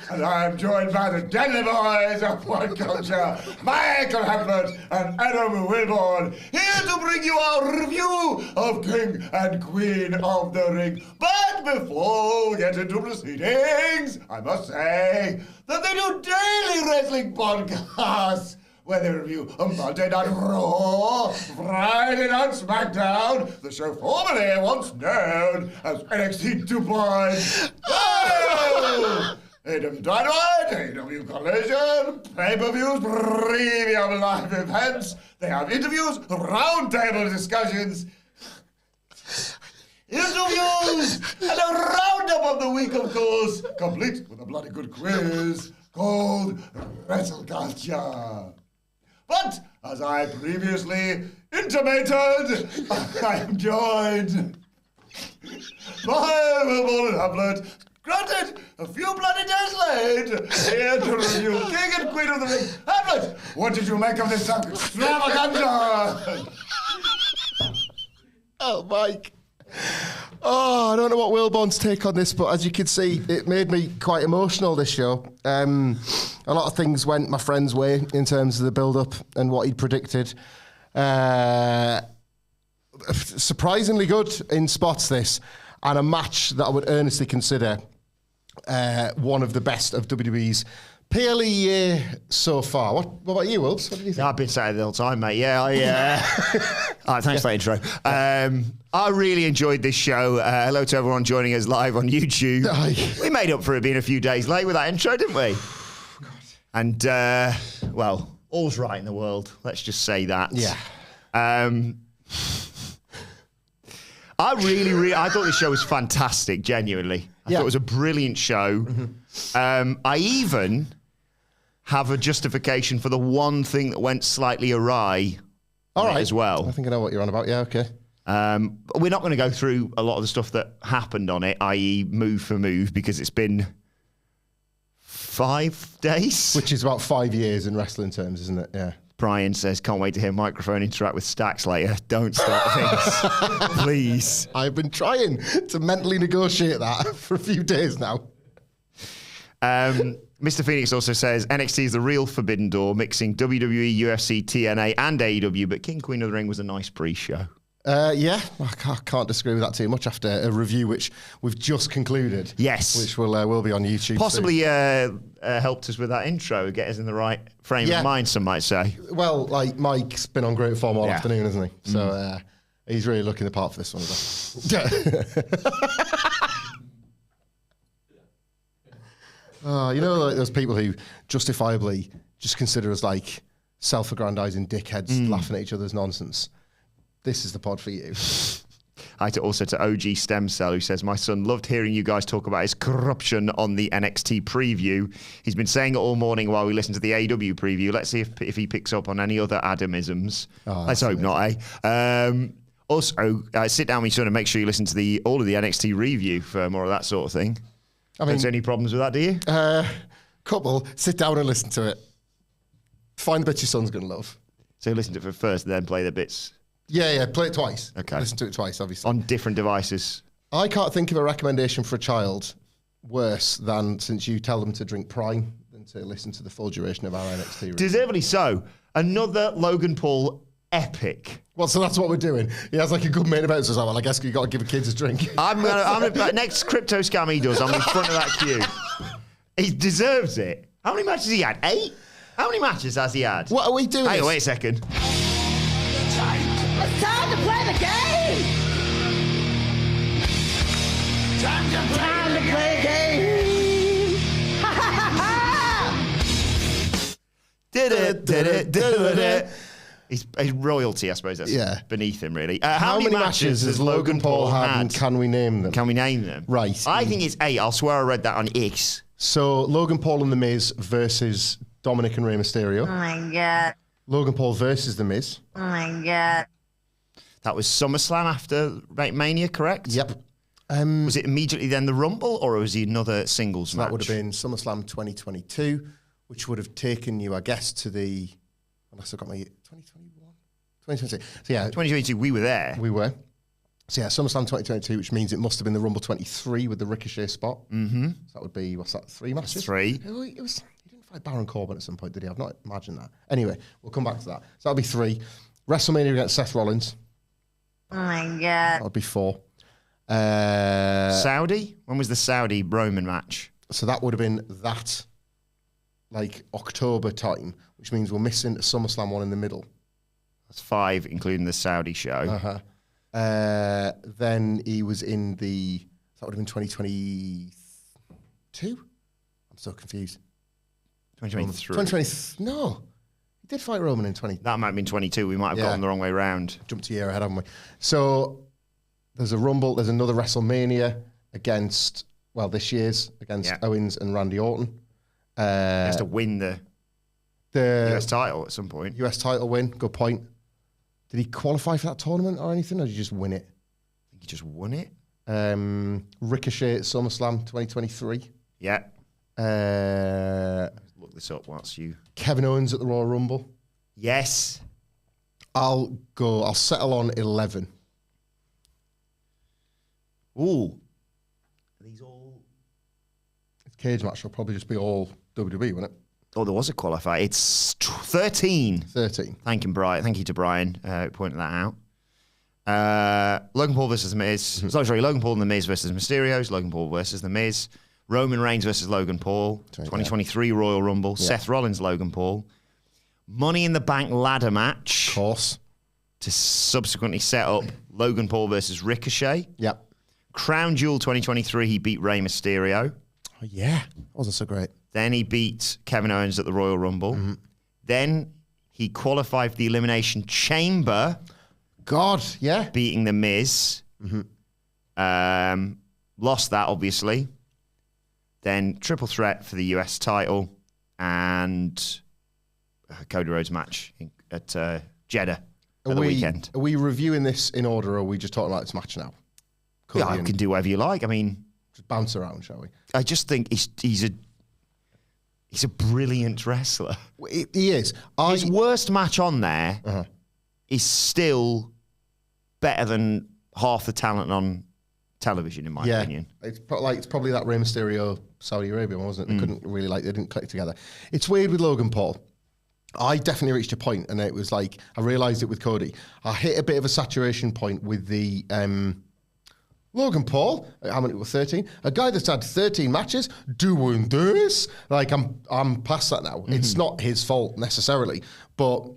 and I am joined by the deadly boys of One Culture, Michael Hamflett and Adam Wilbourn, here to bring you our review of King and Queen of the Ring. But before we get into proceedings, I must say that they do daily wrestling podcasts, where they review a Monday Night Raw, Friday Night SmackDown, the show formerly once known as NXT 2.0, AEW Dynamite, AEW Collision, pay-per-views, premium live events. They have interviews, roundtable discussions, interviews, and a roundup of the week, of course, complete with a bloody good quiz called Wrestle Culture. But, as I previously intimated, I am joined by Wilbourn Hamflett, granted, a few bloody days late, here to review King and Queen of the Ring. Hamflett, what did you make of this extravaganza? Oh, Mike. Oh, I don't know what Wilbourn's take on this, but as you can see, it made me quite emotional, this show. A lot of things went my friend's way in terms of the build-up and what he'd predicted. Surprisingly good in spots, this, and a match that I would earnestly consider one of the best of WWE's PLE year so far. What about you, Wilbs? What did you think? I've been saying it all the time, mate. Yeah, thanks for that intro. I really enjoyed this show. Hello to everyone joining us live on YouTube. We made up for it being a few days late with that intro, didn't we? And, well, all's right in the world. Let's just say that. Yeah. I thought this show was fantastic, genuinely. I thought it was a brilliant show. Mm-hmm. I even have a justification for the one thing that went slightly awry as well. I think I know what you're on about. Yeah, okay. We're not going to go through a lot of the stuff that happened on it, i.e. move for move, because it's been 5 days. Which is about 5 years in wrestling terms, isn't it? Yeah. Brian says, can't wait to hear microphone interact with Stacks later. Don't start things, please. I've been trying to mentally negotiate that for a few days now. Mr. Phoenix also says, NXT is the real Forbidden Door, mixing WWE, UFC, TNA, and AEW, but King Queen of the Ring was a nice pre-show. Yeah, I can't disagree with that too much after a review which we've just concluded. Yes. Which will be on YouTube Possibly helped us with that intro, get us in the right frame of mind, some might say. Well, like, Mike's been on great form all afternoon, hasn't he? So he's really looking the part for this one as well. You know, like those people who justifiably just consider us like self-aggrandizing dickheads laughing at each other's nonsense. This is the pod for you. Hi to OG Stem Cell, who says, my son loved hearing you guys talk about his corruption on the NXT preview. He's been saying it all morning while we listen to the AEW preview. Let's see if he picks up on any other Adamisms. Let's hope not, eh? Also, sit down with your son and make sure you listen to all of the NXT review for more of that sort of thing. I mean, don't see any problems with that, do you? Couple, sit down and listen to it. Find the bits your son's going to love. So listen to it first, then play the bits. Yeah, play it twice. Okay. Listen to it twice, obviously. On different devices. I can't think of a recommendation for a child worse than, since you tell them to drink Prime, than to listen to the full duration of our NXT review. Deservedly so. Another Logan Paul epic. Well, so that's what we're doing. He has like a good main event, so it's like, well, I guess you've got to give the kids a drink. I'm gonna next crypto scam he does, I'm in front of that queue. He deserves it. How many matches has he had? 8? How many matches has he had? What are we doing? Hey, wait a second. It's time to play the game! Time to play the game! Ha ha ha! He's royalty, I suppose. That's beneath him, really. How many matches has Logan Paul had, and can we name them? Can we name them? Right. I think it's 8. I'll swear I read that on X. So, Logan Paul and The Miz versus Dominic and Rey Mysterio. Oh my God. Logan Paul versus The Miz. Oh my God. That was SummerSlam after Mania, correct? Yep. Was it immediately then the Rumble, or was he another singles match? That would have been SummerSlam 2022, which would have taken you, I guess, to the... Unless I got my... 2021? 2022. So, yeah. 2022, we were there. We were. So yeah, SummerSlam 2022, which means it must have been the Rumble 23 with the Ricochet spot. Mm-hmm. So that would be, what's that, 3 matches? 3. He didn't fight Baron Corbin at some point, did he? I've not imagined that. Anyway, we'll come back to that. So that'll be 3. WrestleMania against Seth Rollins. Oh my God. That would be 4. Saudi? When was the Saudi Roman match? So that would have been that, like, October time, which means we're missing a SummerSlam one in the middle. That's 5, including the Saudi show. Uh-huh. Then he was in the, that would have been 2022? I'm so confused. 2023. No. He did fight Roman in 20. That might have been 22. We might have gotten the wrong way round. Jumped a year ahead, haven't we? So there's a Rumble, there's another WrestleMania against, well, this year's, against Owens and Randy Orton. He has to win the US title at some point. US title win, good point. Did he qualify for that tournament or anything, or did he just win it? I think he just won it. Ricochet at SummerSlam 2023. Yeah. Look this up whilst you... Kevin Owens at the Royal Rumble. Yes. I'll settle on 11. Ooh. Are these all... It's cage match, it'll probably just be all WWE, won't it? Oh, there was a qualifier. It's 13. 13. Thank you to Brian pointing that out. Logan Paul versus The Miz. Logan Paul and The Miz versus Mysterios. Logan Paul versus The Miz. Roman Reigns versus Logan Paul. 2023 Royal Rumble. Yeah. Seth Rollins, Logan Paul. Money in the Bank ladder match. Of course. To subsequently set up Logan Paul versus Ricochet. Yep. Crown Jewel 2023, he beat Rey Mysterio. Oh, yeah. Wasn't so great. Then he beat Kevin Owens at the Royal Rumble. Mm-hmm. Then he qualified for the Elimination Chamber. God, yeah. Beating The Miz. Mm-hmm. Lost that, obviously. Then triple threat for the US title. And Cody Rhodes match at Jeddah at the weekend. Are we reviewing this in order, or are we just talking about this match now? Yeah, I can do whatever you like. I mean... Just bounce around, shall we? I just think he's a brilliant wrestler. He is. His worst match on there is still better than half the talent on television, in my opinion. It's probably that Rey Mysterio Saudi Arabia one, wasn't it? They didn't click together. It's weird with Logan Paul. I definitely reached a point, and it was like, I realised it with Cody. I hit a bit of a saturation point with the... Logan Paul, how many were 13? A guy that's had 13 matches doing this. Like, I'm past that now. Mm-hmm. It's not his fault necessarily, but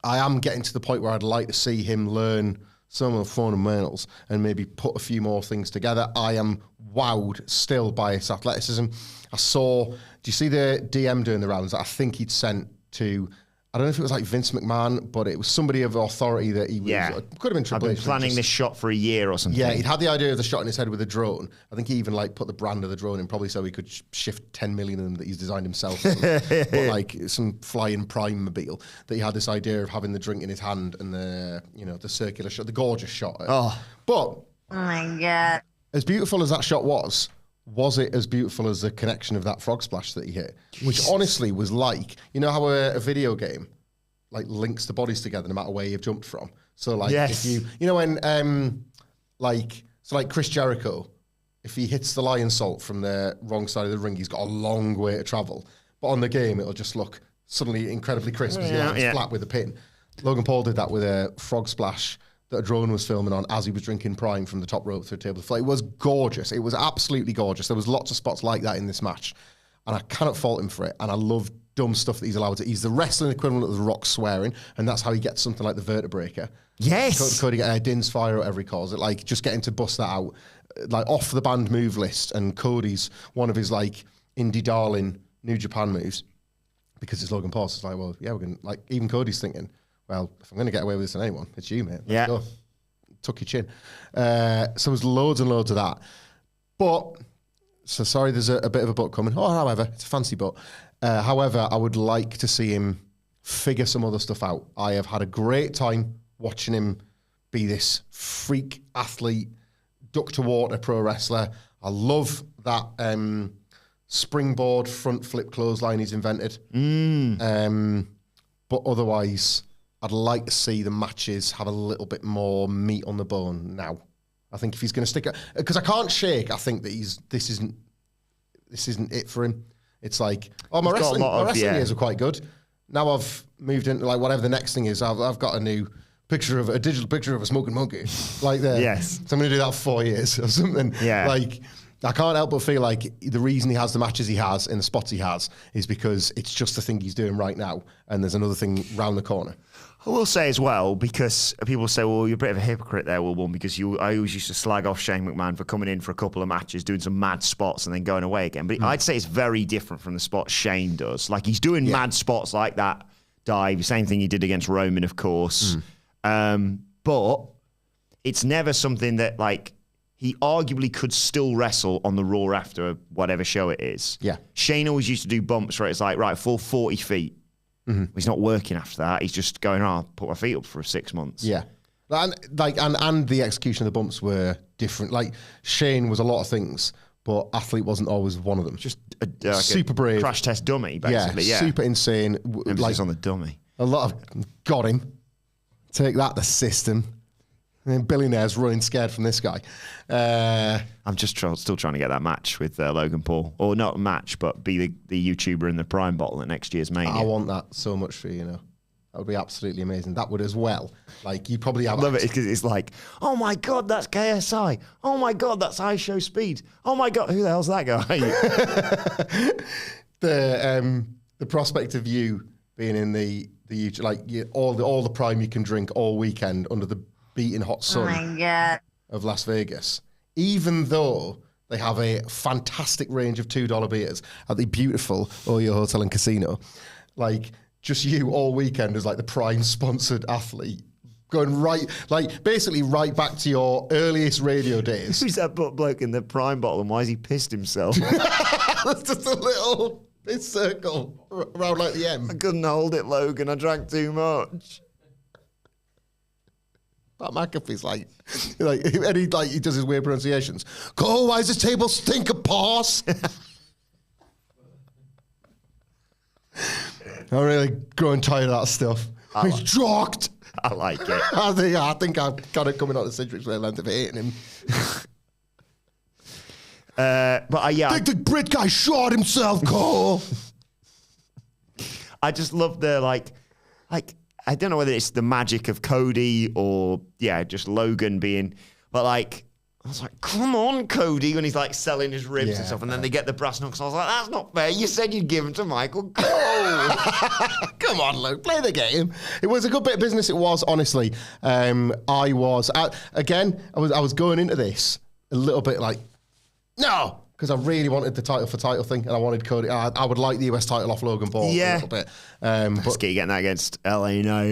I am getting to the point where I'd like to see him learn some of the fundamentals and maybe put a few more things together. I am wowed still by his athleticism. Do you see the DM doing the rounds that I think he'd sent to... I don't know if it was like Vince McMahon, but it was somebody of authority that he was... Could have been Triple H. I've been planning this shot for a year or something. Yeah, he'd had the idea of the shot in his head with a drone. I think he even put the brand of the drone in, probably so he could shift 10 million of them that he's designed himself. But some flying prime mobile, that he had this idea of having the drink in his hand and the circular shot, the gorgeous shot. But... Oh my God. As beautiful as that shot was it as beautiful as the connection of that frog splash that he hit? Jesus. Which honestly was how a video game links the bodies together no matter where you've jumped from. So if when Chris Jericho, if he hits the lion salt from the wrong side of the ring, he's got a long way to travel. But on the game, it'll just look suddenly incredibly crisp because he lands flat with a pin. Logan Paul did that with a frog splash that a drone was filming on as he was drinking prime from the top rope through a table. It was gorgeous. It was absolutely gorgeous. There was lots of spots like that in this match. And I cannot fault him for it. And I love dumb stuff that he's allowed to. He's the wrestling equivalent of The Rock swearing. And that's how he gets something like the Vertebreaker. Yes. Cody Din's Fire, or whatever he calls it. Just getting to bust that out. Off the band move list. And Cody's one of his indie darling New Japan moves. Because it's Logan Paul. So it's we're going to, even Cody's thinking, well, if I'm going to get away with this on anyone, it's you, mate. Let's go. Tuck your chin. So there's loads and loads of that. Sorry, there's a bit of a butt coming. However, it's a fancy butt. However, I would like to see him figure some other stuff out. I have had a great time watching him be this freak athlete, duck to water pro wrestler. I love that springboard front flip clothesline he's invented. But otherwise... I'd like to see the matches have a little bit more meat on the bone now. I think if he's going to stick, because I can't shake. I think that this isn't it for him. It's like, my wrestling years are quite good. Now I've moved into like whatever the next thing is. I've got a digital picture of a smoking monkey, like that. Yes. So I'm going to do that for 4 years or something. Yeah. Like, I can't help but feel like the reason he has the matches he has and the spots he has is because it's just the thing he's doing right now, and there's another thing round the corner. I will say as well, because people say, well, you're a bit of a hypocrite there, Wilbourn, because I always used to slag off Shane McMahon for coming in for a couple of matches, doing some mad spots and then going away again. But I'd say it's very different from the spots Shane does. Like, he's doing mad spots like that dive, same thing he did against Roman, of course. But it's never something that, like, he arguably could still wrestle on the Raw after whatever show it is. Yeah. Shane always used to do bumps where it's like, right, full 40 feet. He's not working after that. He's just going, I'll put my feet up for 6 months. Yeah. And the execution of the bumps were different. Like, Shane was a lot of things, but athlete wasn't always one of them. Just super brave. Crash test dummy, basically. Yeah. Super insane. Emphasis on the dummy. A lot of, got him. Take that, the system. And then billionaires running scared from this guy. I'm just still trying to get that match with Logan Paul. Or not a match, but be the YouTuber in the Prime bottle at next year's Mania. I want that so much for you, That would be absolutely amazing. That would as well. Like, you probably have... I love it because it's like, oh my God, that's KSI. Oh my God, that's High Show Speed. Oh my God, who the hell's that guy? The prospect of you being in the YouTube, like, all the Prime you can drink all weekend under the beating hot sun of Las Vegas, even though they have a fantastic range of $2 beers at the beautiful Oyo Hotel and Casino. Like, just you all weekend as like the Prime sponsored athlete, going basically right back to your earliest radio days. Who's that bloke in the Prime bottle and why has he pissed himself? That's just a little circle around like the M. I couldn't hold it, Logan. I drank too much. Pat McAfee's and he does his weird pronunciations. Go, why does this table stink of paws? I'm really growing tired of that stuff. He's jocked. I like it. I think I've got it coming out of the Citrix length of hating him. I think the Brit guy shot himself, Cole. I just love the I don't know whether it's the magic of Cody or just Logan being, but like I was like, come on, Cody, when he's like selling his ribs and stuff, and then they get the brass knucks. I was like, that's not fair. You said you'd give him to Michael Cole. Come on, Luke, play the game. It was a good bit of business. It was, honestly. I was going into this a little bit like, no, because I really wanted the title for title thing, and I wanted Cody. I would like the US title off Logan Paul a little bit. Let's get you getting that against LA now,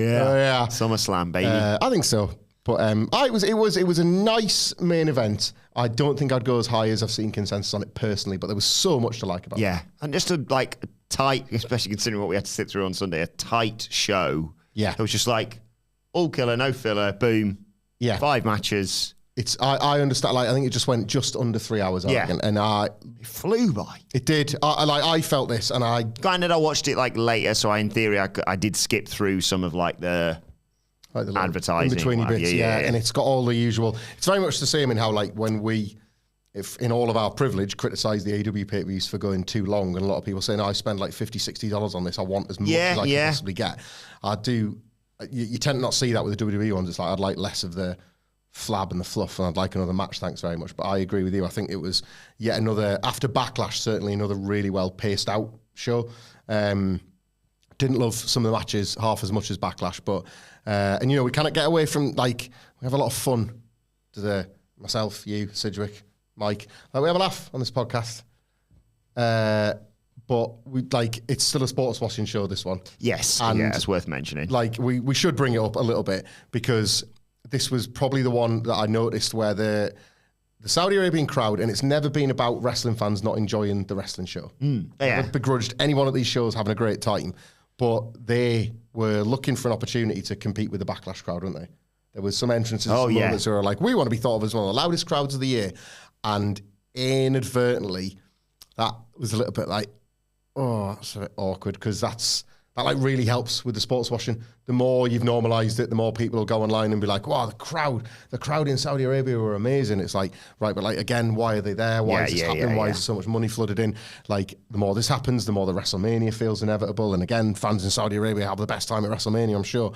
SummerSlam, baby. I think so. But it was a nice main event. I don't think I'd go as high as I've seen consensus on it personally, but there was so much to like about it. Yeah, and just a tight, especially considering what we had to sit through on Sunday, a tight show. Yeah, it was just like all killer, no filler, boom. Yeah, 5 matches. I understand. Like, I think it just went just under 3 hours. And it flew by. It did. I felt this, and granted, I watched it later, so in theory I did skip through some of the advertising, in between bits, and it's got all the usual. It's very much the same in how when we, if in all of our privilege, criticise the AW pay-per-views for going too long, and a lot of people saying, I spend like $50, $60 on this. I want as much as I can possibly get. I do. You tend to not see that with the WWE ones. It's like I'd like less of the flab and the fluff, and I'd like another match, thanks very much. But I agree with you. I think it was yet another, after Backlash, certainly another really well paced out show. Didn't love some of the matches half as much as Backlash, but and we can't get away from we have a lot of fun to myself, you, Sidgwick, Mike. We have a laugh on this podcast. But it's still a sports watching show, this one. Yes, and it's worth mentioning. We should bring it up a little bit, because this was probably the one that I noticed where the Saudi Arabian crowd, and it's never been about wrestling fans not enjoying the wrestling show. Never begrudged anyone at these shows having a great time, but they were looking for an opportunity to compete with the Backlash crowd, weren't they? There was some entrances moments who were like, we want to be thought of as one of the loudest crowds of the year. And inadvertently, that was a little bit like, oh, that's a bit awkward, because that's That like really helps with the sports washing. The more you've normalised it, the more people will go online and be like, wow, the crowd in Saudi Arabia were amazing. It's like, right, but like, again, why are they there? Why is this happening? Why is there so much money flooded in? Like, the more this happens, the more the WrestleMania feels inevitable. And again, fans in Saudi Arabia have the best time at WrestleMania, I'm sure.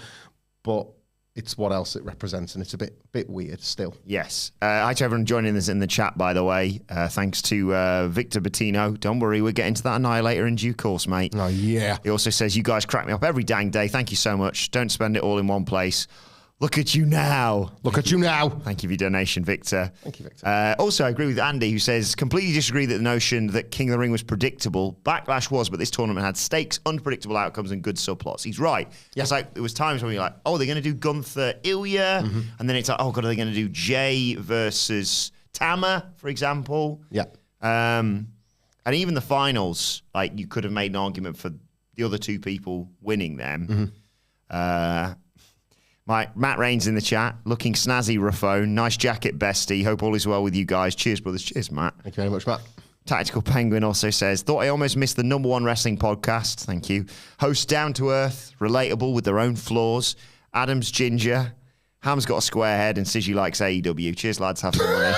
But it's what else it represents, and it's a bit weird still. Yes. Hi to everyone joining us in the chat, by the way. Thanks to Victor Bettino. Don't worry, we'll get into that Annihilator in due course, mate. Oh, yeah. He also says, you guys crack me up every dang day. Thank you so much. Don't spend it all in one place. Look at you now. Look at you now. Thank you for your donation, Victor. Thank you, Victor. Also, I agree with Andy, who says, completely disagree that the notion that King of the Ring was predictable. Backlash was, but this tournament had stakes, unpredictable outcomes, and good subplots. He's right. Yeah. It's like, there was times when you're like, oh, they're going to do Gunther, Ilya. Mm-hmm. And then it's like, oh, God, are they going to do Jay versus Tama, for example? Yeah. And even the finals, like, you could have made an argument for the other two people winning them. Mm-hmm. Matt Rains in the chat, looking snazzy, Raffone. Nice jacket, bestie. Hope all is well with you guys. Cheers, brothers. Cheers, Matt. Thank you very much, Matt. Tactical Penguin also says, thought I almost missed the #1 wrestling podcast. Thank you. Hosts down to earth, relatable with their own flaws. Adam's ginger. Ham's got a square head and says you likes AEW. Cheers, lads. Have some money.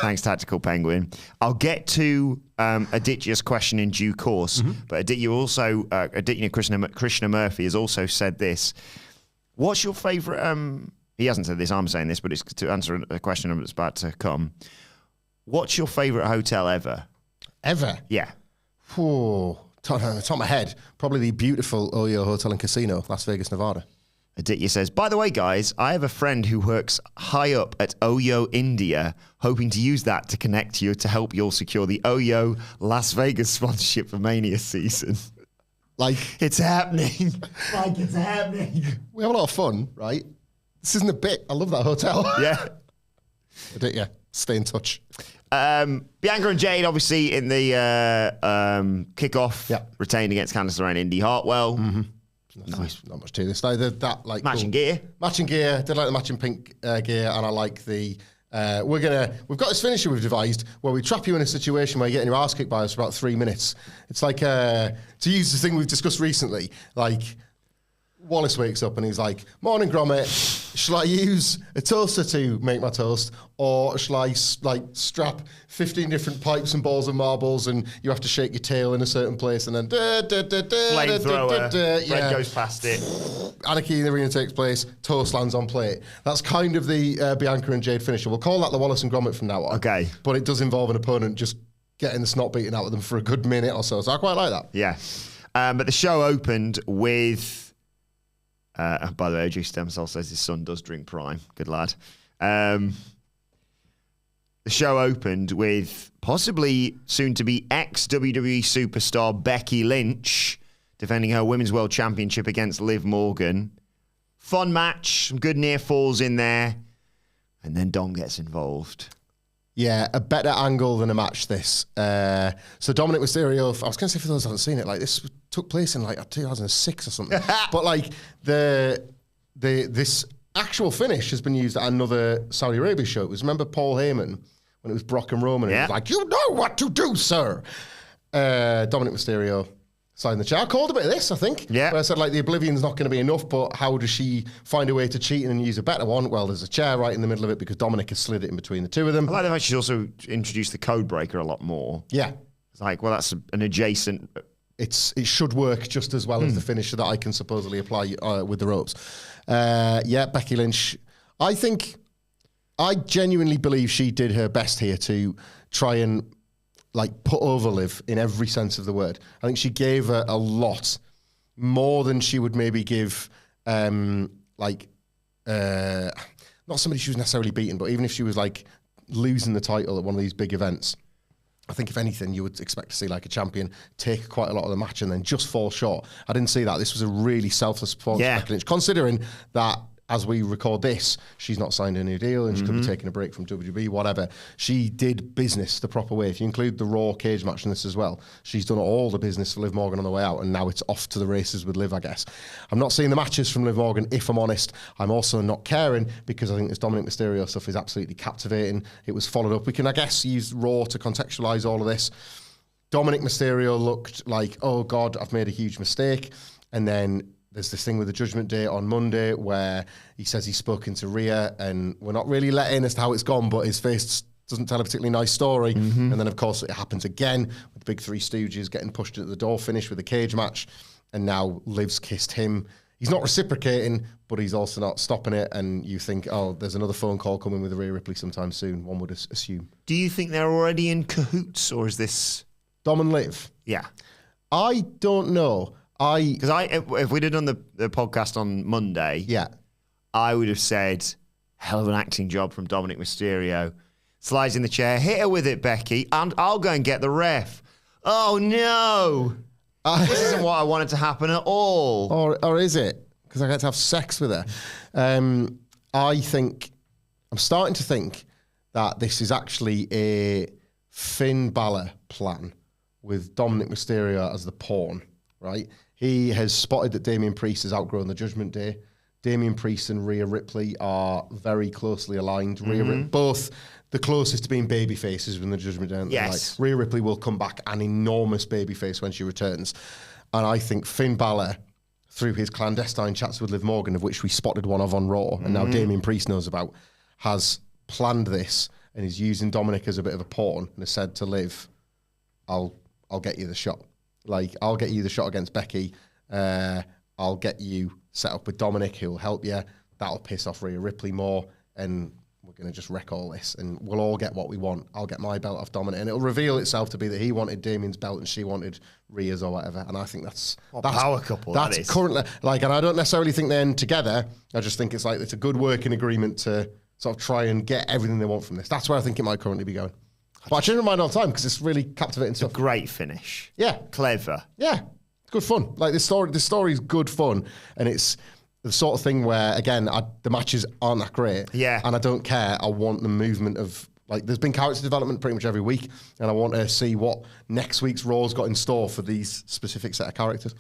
Thanks, Tactical Penguin. I'll get to Aditya's question in due course, but Aditya also, Krishna Murphy has also said this. What's your favourite... he hasn't said this, I'm saying this, but it's to answer a question that's about to come. What's your favourite hotel ever? Ever? Yeah. Oh, on the top of my head, probably the beautiful Oyo Hotel and Casino, Las Vegas, Nevada. Aditya says, by the way, guys, I have a friend who works high up at Oyo, India, hoping to use that to connect you to help you all secure the Oyo Las Vegas sponsorship for Mania season. Like, it's happening. Like, it's happening. We have a lot of fun, right? This isn't a bit. I love that hotel. Yeah. Yeah. Stay in touch. Bianca and Jade, obviously, in the kickoff, retained against Candice LeRae and Indy Hartwell. Mm-hmm. Nice. Not much to this. That like matching gear. Matching gear. Did like the matching pink gear, and I like the. We've got this finisher we've devised where we trap you in a situation where you're getting your ass kicked by us for about 3 minutes. It's like, to use the thing we've discussed recently, like Wallace wakes up and he's like, morning Gromit, shall I use a toaster to make my toast? Or shall I strap 15 different pipes and balls of marbles and you have to shake your tail in a certain place and then flamethrower, Fred goes past it. Anarchy in the arena takes place, toast lands on plate. That's kind of the Bianca and Jade finisher. We'll call that the Wallace and Gromit from now on. Okay. But it does involve an opponent just getting the snot beaten out of them for a good minute or so. So I quite like that. Yeah. But the show opened with... by the way, OG Stem Cell says his son does drink Prime. Good lad. The show opened with possibly soon-to-be ex-WWE superstar Becky Lynch defending her Women's World Championship against Liv Morgan. Fun match, some good near falls in there. And then Dom gets involved. Yeah, a better angle than a match, this. So Dominic Mysterio, I was going to say for those who haven't seen it, like this took place in like 2006 or something. But like this actual finish has been used at another Saudi Arabia show. It was, remember Paul Heyman when it was Brock and Roman? And he was like, you know what to do, sir. Dominic Mysterio signed the chair. I called a bit of this, I think. Yeah. Where I said, like, the Oblivion's not going to be enough, but how does she find a way to cheat and use a better one? Well, there's a chair right in the middle of it because Dominic has slid it in between the two of them. I like the fact she's also introduced the code breaker a lot more. Yeah. It's like, well, that's an adjacent... It should work just as well as the finisher that I can supposedly apply with the ropes. Becky Lynch. I genuinely believe she did her best here to try and put over Liv in every sense of the word. I think she gave her a lot more than she would maybe give, not somebody she was necessarily beaten, but even if she was losing the title at one of these big events, I think if anything, you would expect to see a champion take quite a lot of the match and then just fall short. I didn't see that. This was a really selfless performance from Becky Lynch, considering that as we record this, she's not signed a new deal and she could be taking a break from WWE, whatever. She did business the proper way. If you include the Raw cage match in this as well, she's done all the business for Liv Morgan on the way out, and now it's off to the races with Liv, I guess. I'm not seeing the matches from Liv Morgan, if I'm honest. I'm also not caring because I think this Dominic Mysterio stuff is absolutely captivating. It was followed up. We can, I guess, use Raw to contextualise all of this. Dominic Mysterio looked like, oh God, I've made a huge mistake. And then there's this thing with the Judgment Day on Monday where he says he's spoken to Rhea, and we're not really let in as to how it's gone, but his face doesn't tell a particularly nice story. And then, of course, it happens again with the big Three Stooges getting pushed at the door finish with a cage match. And now Liv's kissed him. He's not reciprocating, but he's also not stopping it. And you think, oh, there's another phone call coming with Rhea Ripley sometime soon, one would assume. Do you think they're already in cahoots, or is this... Dom and Liv? Yeah. I don't know. Because if we'd have done the podcast on Monday, Yeah. I would have said, hell of an acting job from Dominic Mysterio. Slides in the chair, hit her with it, Becky, and I'll go and get the ref. Oh, no. This isn't what I wanted to happen at all. Or is it? Because I get to have sex with her. I'm starting to think that this is actually a Finn Balor plan with Dominic Mysterio as the pawn, right? He has spotted that Damian Priest has outgrown the Judgment Day. Damian Priest and Rhea Ripley are very closely aligned. Both the closest to being baby faces when the Judgment Day. Yes. Rhea Ripley will come back an enormous baby face when she returns. And I think Finn Balor, through his clandestine chats with Liv Morgan, of which we spotted one of on Raw, and now Damian Priest knows about, has planned this and is using Dominic as a bit of a pawn and has said to Liv, I'll get you the shot. Like, I'll get you the shot against Becky. I'll get you set up with Dominic, who'll help you. That'll piss off Rhea Ripley more, and we're going to just wreck all this, and we'll all get what we want. I'll get my belt off Dominic, and it'll reveal itself to be that he wanted Damien's belt and she wanted Rhea's or whatever. And I think that's power couple. That's currently and I don't necessarily think they're in together. I just think it's a good working agreement to sort of try and get everything they want from this. That's where I think it might currently be going. But I change my mind all the time because it's really captivating stuff. Great finish. Yeah. Clever. Yeah. Good fun. Like, this story's good fun, and it's the sort of thing where, again, the matches aren't that great. Yeah. And I don't care. I want the movement of, there's been character development pretty much every week, and I want to see what next week's Raw's got in store for these specific set of characters.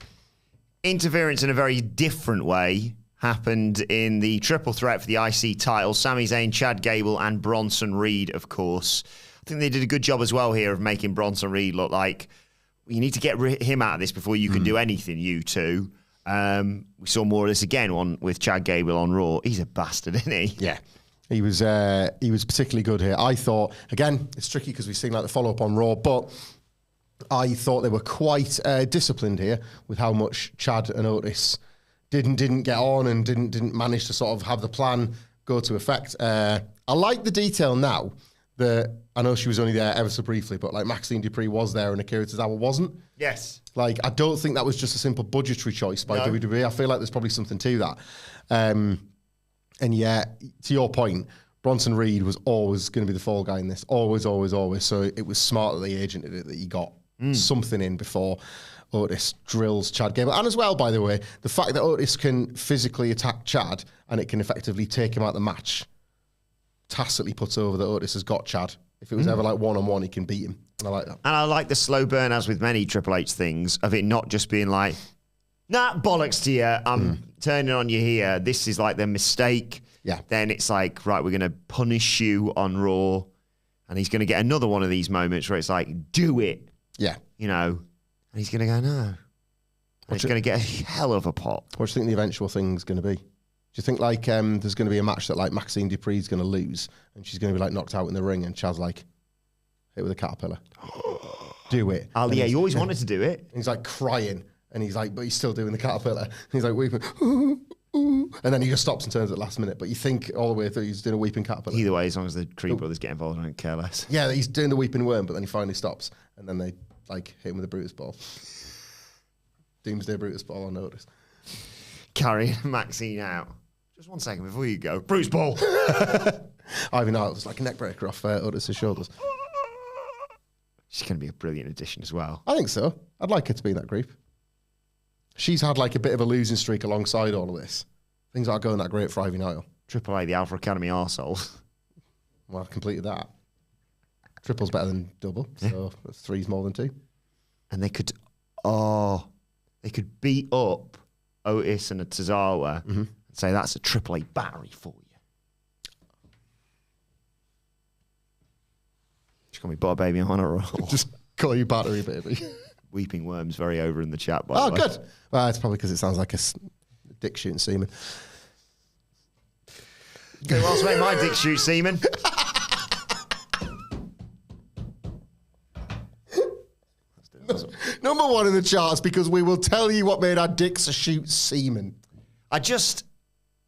Interference in a very different way happened in the triple threat for the IC title. Sami Zayn, Chad Gable, and Bronson Reed, of course. I think they did a good job as well here of making Bronson Reed look like you need to get him out of this before you can do anything, you two. We saw more of this again with Chad Gable on Raw. He's a bastard, isn't he? Yeah. He was particularly good here. I thought, again, it's tricky because we've seen the follow-up on Raw, but I thought they were quite disciplined here with how much Chad and Otis didn't get on and didn't manage to sort of have the plan go to effect. I like the detail now that I know she was only there ever so briefly, but Maxine Dupree was there and Akira Tozawa wasn't. Yes. I don't think that was just a simple budgetary choice by WWE. I feel like there's probably something to that. And yeah, to your point, Bronson Reed was always going to be the fall guy in this. Always, always, always. So it was smart that the agent did it, that he got something in before Otis drills Chad Gable. And as well, by the way, the fact that Otis can physically attack Chad and it can effectively take him out of the match tacitly puts over that Otis has got Chad. If it was ever one-on-one, he can beat him. And I like that. And I like the slow burn, as with many Triple H things, of it not just being like, nah, bollocks to you, I'm turning on you here. This is the mistake. Yeah. Then it's right, we're going to punish you on Raw. And he's going to get another one of these moments where it's do it. Yeah. And he's going to go, no. And it's going to get a hell of a pop. What do you think the eventual thing's going to be? Do you think there's going to be a match that Maxine Dupree's going to lose and she's going to be knocked out in the ring and Chad's hit with a caterpillar? Do it. Oh, yeah, you always wanted to do it. And he's crying and he's but he's still doing the caterpillar. And he's weeping. And then he just stops and turns at the last minute. But you think all the way through he's doing a weeping caterpillar. Either way, as long as the Creed brothers get involved, I don't care less. Yeah, he's doing the weeping worm, but then he finally stops and then they hit him with a Brutus ball. Doomsday Brutus ball, I noticed. Carrying Maxine out. Just 1 second before you go. Bruce Ball. Ivy Knight was like a neck breaker off Otis' shoulders. She's going to be a brilliant addition as well. I think so. I'd like her to be in that group. She's had a bit of a losing streak alongside all of this. Things aren't going that great for Ivy Knight. Triple A, the Alpha Academy arsehole. Well, I've completed that. Triple's better than double, so three's more than two. And they could beat up Otis and a Tozawa and say that's a Triple A battery for you. Just call me Bob Baby on a roll. Just call you battery, baby. Weeping Worm's very over in the chat, by Oh, the way. good. Well, it's probably because it sounds like a dick shooting semen. Who else made my dick shoot semen? Number one in the charts because we will tell you what made our dicks shoot semen. You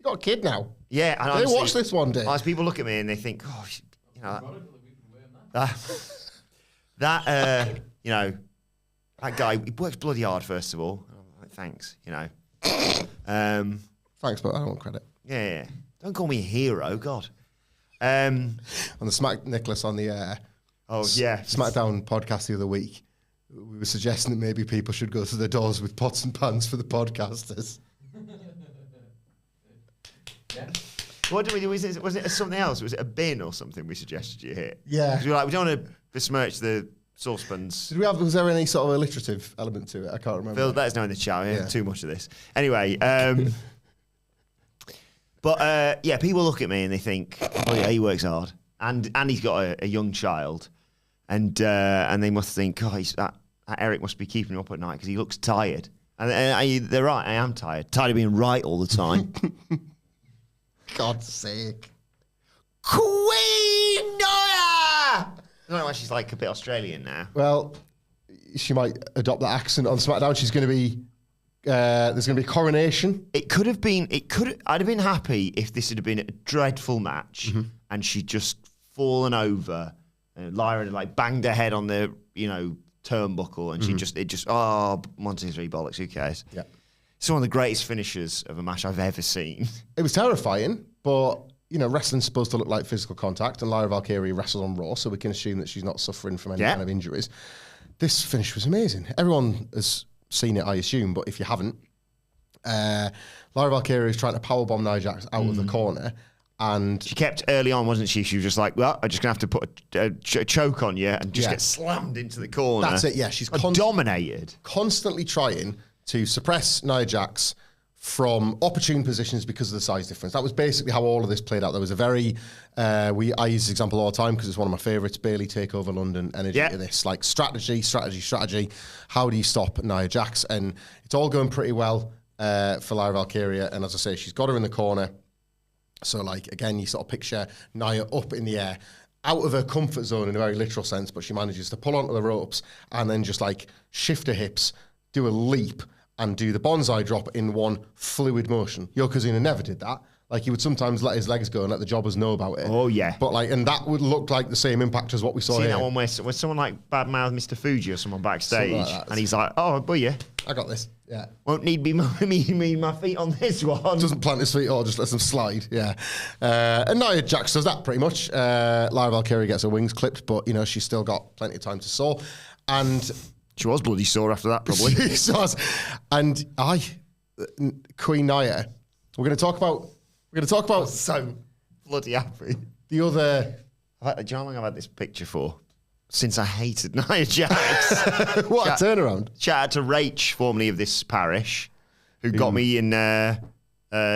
got a kid now. Yeah. And They honestly, watch this one day. As people look at me and they think, oh, you know, that guy, he works bloody hard, first of all. I'm like, thanks, you know. Thanks, but I don't want credit. Yeah. Don't call me a hero, God. On the Smack Nicholas on the air. Oh, yeah. SmackDown podcast the other week. We were suggesting that maybe people should go to their doors with pots and pans for the podcasters. Yeah. What did we do? Was it something else? Was it a bin or something we suggested you hit? Yeah. 'Cause we were like, we don't want to besmirch the saucepans. Was there any sort of alliterative element to it? I can't remember. Phil, let us know in the chat. Yeah. Too much of this. Anyway, but yeah, people look at me and they think, oh yeah, he works hard, and he's got a young child, and they must think, oh, that Eric must be keeping him up at night because he looks tired. And they're right. I am tired. Tired of being right all the time. God's sake. Queen Noya! I don't know why she's like a bit Australian now. Well, she might adopt that accent on SmackDown. She's going to be. There's going to be a coronation. It could have been. I'd have been happy if this had been a dreadful match and she'd just fallen over, and Lyra had like banged her head on the turnbuckle, and it just 1, 2, 3 bollocks. Who cares? Yeah. It's one of the greatest finishes of a match I've ever seen. It was terrifying, but wrestling's supposed to look like physical contact, and Lyra Valkyrie wrestles on Raw, so we can assume that she's not suffering from any kind of injuries. This finish was amazing. Everyone has seen it, I assume, but if you haven't, Lyra Valkyrie is trying to powerbomb Nia Jax out of the corner, and She kept early on, wasn't she? She was just like, well, I'm just going to have to put a choke on you and just get slammed into the corner. that's it, yeah. She's dominated. constantly trying to suppress Nia Jax from opportune positions because of the size difference. That was basically how all of this played out. There was a very, I use this example all the time because it's one of my favourites, Bayley Takeover London energy to this. Like strategy. How do you stop Nia Jax? And it's all going pretty well for Lyra Valkyrie. And as I say, she's got her in the corner. So like, again, you sort of picture Nia up in the air, out of her comfort zone in a very literal sense, but she manages to pull onto the ropes and then just like shift her hips, do a leap, and do the bonsai drop in one fluid motion. Yokozuna never did that. Like, he would sometimes let his legs go and let the jobbers know about it. Oh, yeah. But like, and that would look like the same impact as what we saw Seen here. that one where someone like badmouthed Mr. Fuji or someone backstage, Something like that. and he's like, oh, boy, yeah. I got this. Yeah. Won't need my feet on this one. Doesn't plant his feet or just lets them slide. Yeah. And Nia Jax does that pretty much. Lyra Valkyrie gets her wings clipped, but, she's still got plenty of time to soar. And She was bloody sore after that, probably. she was. And Queen Nia, we're going to talk about So bloody happy. the other. Do you know how long I've had this picture for? Since I hated Nia Jax. What a turnaround. Shout out to Rach, formerly of this parish, who got me in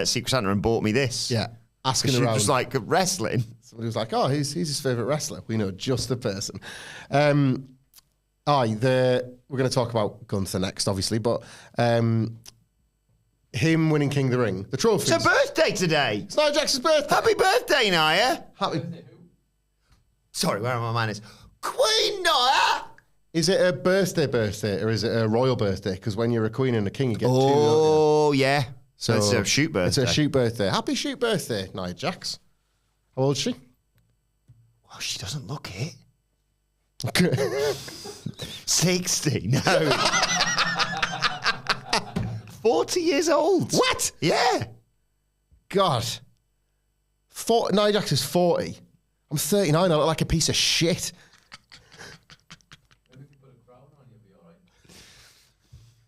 Secret Santa and bought me this. Yeah. Asking She around. was like wrestling. Somebody was like, oh, he's his favourite wrestler. We know just the person. We're going to talk about Gunther next, obviously, but him winning King of the Ring, the trophies. It's her birthday today. It's Nia Jax's birthday. Happy birthday, Nia. Happy. Sorry, where are my manners? Queen Nia. Is it a birthday or is it a royal birthday? Because when you're a queen and a king, you get two. Oh, yeah. So it's a shoot birthday. It's a shoot birthday. Happy shoot birthday, Nia Jax. How old is she? Well, she doesn't look it. 60? No. 40 years old. What? Yeah. God. Nia Jax is 40. I'm 39. I look like a piece of shit.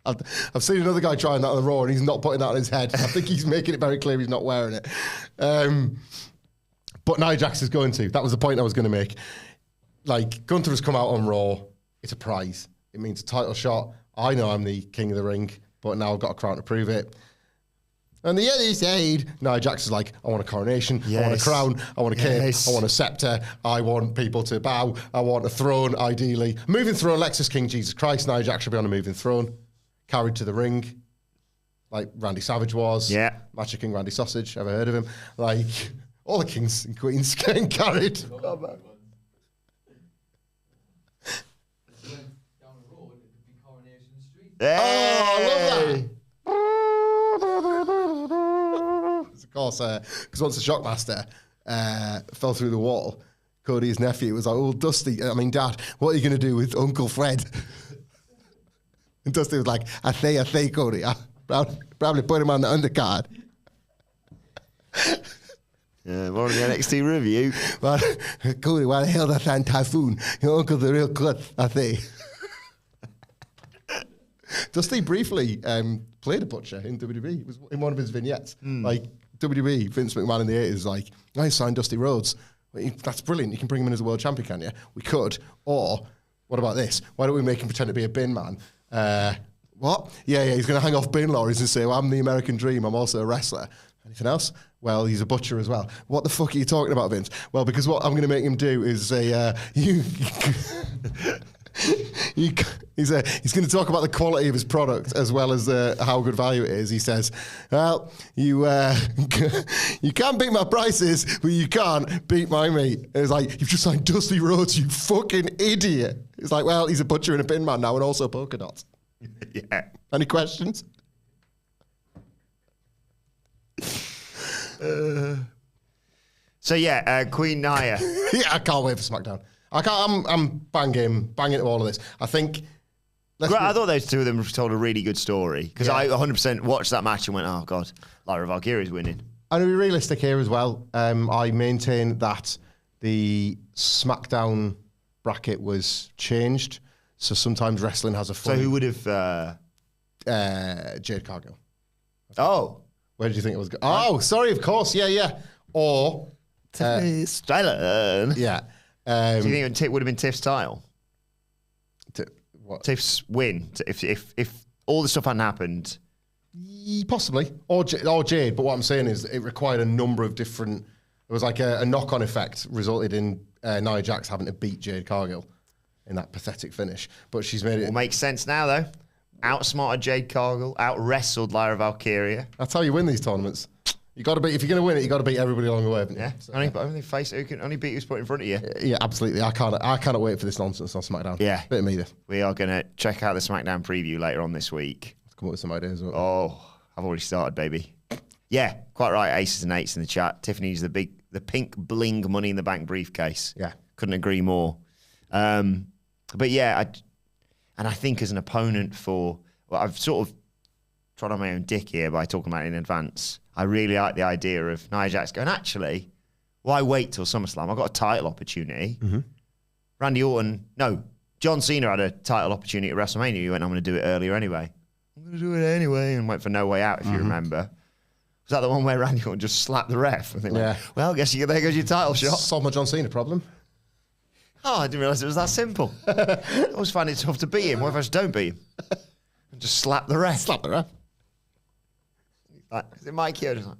I've seen another guy trying that on the Raw, and he's not putting that on his head. I think he's making it very clear he's not wearing it. But Nia Jax is going to. That was the point I was going to make. Like, Gunther has come out on Raw. It's a prize. It means a title shot. I know I'm the king of the ring, but now I've got a crown to prove it. On the other side, Nia Jax is like, I want a coronation, I want a crown, I want a cape, I want a scepter, I want people to bow, I want a throne, ideally. Moving throne, Lexus King, Jesus Christ, Nia Jax should be on a moving throne. Carried to the ring, like Randy Savage was. Yeah. Macho King Randy Sausage, ever heard of him? Like, all the kings and queens getting carried. Oh, man. Hey! Oh, I love that. Of course, because once the Shockmaster fell through the wall, Cody's nephew was like, oh, Dusty, Dad, what are you going to do with Uncle Fred? And Dusty was like, I say, Cody, I probably put him on the undercard. Yeah, more of the NXT review. But, Cody, why the hell that on Typhoon? Your uncle's a real cut, I say. Dusty briefly played a butcher in WWE. It was in one of his vignettes. Like, WWE, Vince McMahon in the 80s, like, I signed Dusty Rhodes. Well, that's brilliant. You can bring him in as a world champion, can you? We could. Or, what about this? Why don't we make him pretend to be a bin man? What? Yeah, he's going to hang off bin lorries and say, well, I'm the American Dream. I'm also a wrestler. Anything else? Well, he's a butcher as well. What the fuck are you talking about, Vince? Well, because what I'm going to make him do is say, he's going to talk about the quality of his product as well as how good value it is. He says, well, you can't beat my prices, but you can't beat my meat. It's like, you've just signed Dusty Rhodes, you fucking idiot. It's like, well, he's a butcher and a bin man now and also polka dots. Yeah. Any questions? So yeah, Queen Nia. Yeah, I can't wait for SmackDown. I'm banging to all of this. I think. I thought those two of them told a really good story because I 100% watched that match and went, oh god, Lyra Valkyria's winning. And to be realistic here as well, I maintain that the SmackDown bracket was changed, so sometimes wrestling has a. So who would have? Jade Cargill. Oh, where did you think it was? Oh, sorry, of course, yeah. Or Tiffany Stratton. Yeah. Do you think it would have been Tiff's title? What? Tiff's win if all the stuff hadn't happened. Possibly, or Jade. But what I'm saying is, it required a number of different. It was like a knock-on effect, resulted in Nia Jax having to beat Jade Cargill in that pathetic finish. But she's made it. Will make sense now though. Outsmarted Jade Cargill, out-wrestled Lyra Valkyria. That's how you win these tournaments. You got to beat. If you're going to win it, you got to beat everybody along the way, haven't you? Yeah. So, only face who can only beat who's put in front of you. Yeah, absolutely. I cannot wait for this nonsense on SmackDown. Yeah. Bit of me. We are going to check out the SmackDown preview later on this week. Let's come up with some ideas. Oh, I've already started, baby. Yeah, quite right. Aces and eights in the chat. Tiffany's the pink bling Money in the Bank briefcase. Yeah. Couldn't agree more. But yeah, I think as an opponent for, well, I've sort of trod on my own dick here by talking about it in advance. I really like the idea of Nia Jax going, actually, why wait till SummerSlam? I've got a title opportunity. Mm-hmm. Randy Orton, no, John Cena had a title opportunity at WrestleMania. He went, I'm going to do it earlier anyway. I'm going to do it anyway, and went for No Way Out, if you remember. Was that the one where Randy Orton just slapped the ref? I think, yeah. Well, I guess there goes your title shot. Solved my John Cena problem. Oh, I didn't realise it was that simple. I always find it tough to beat him. What if I just don't beat him? And just slap the ref. Slap the ref. Like, is it Mike here? Just like,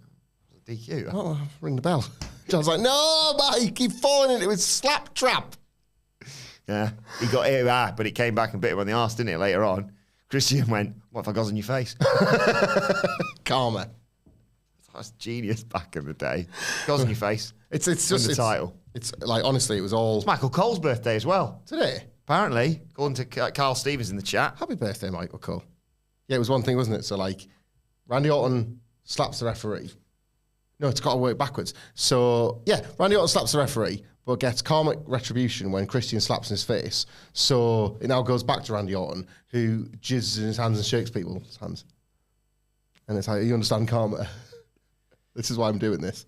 DQ. Oh, ring the bell. John's like, no, Mike, keep falling into his slap trap. Yeah, he got here, but it came back and bit him on the arse, didn't it, later on? Christian went, what if I goes on your face? Karma. That's genius back in the day. Goes on your face. It's just the title. It's like, honestly, it was all. It's Michael Cole's birthday as well. Today? Apparently, according to Carl Stevens in the chat. Happy birthday, Michael Cole. Yeah, it was one thing, wasn't it? So, like, Randy Orton slaps the referee. No, it's got to work backwards. So, yeah, Randy Orton slaps the referee, but gets karmic retribution when Christian slaps in his face. So, it now goes back to Randy Orton, who jizzes in his hands and shakes people's hands. And it's like, you understand karma? This is why I'm doing this.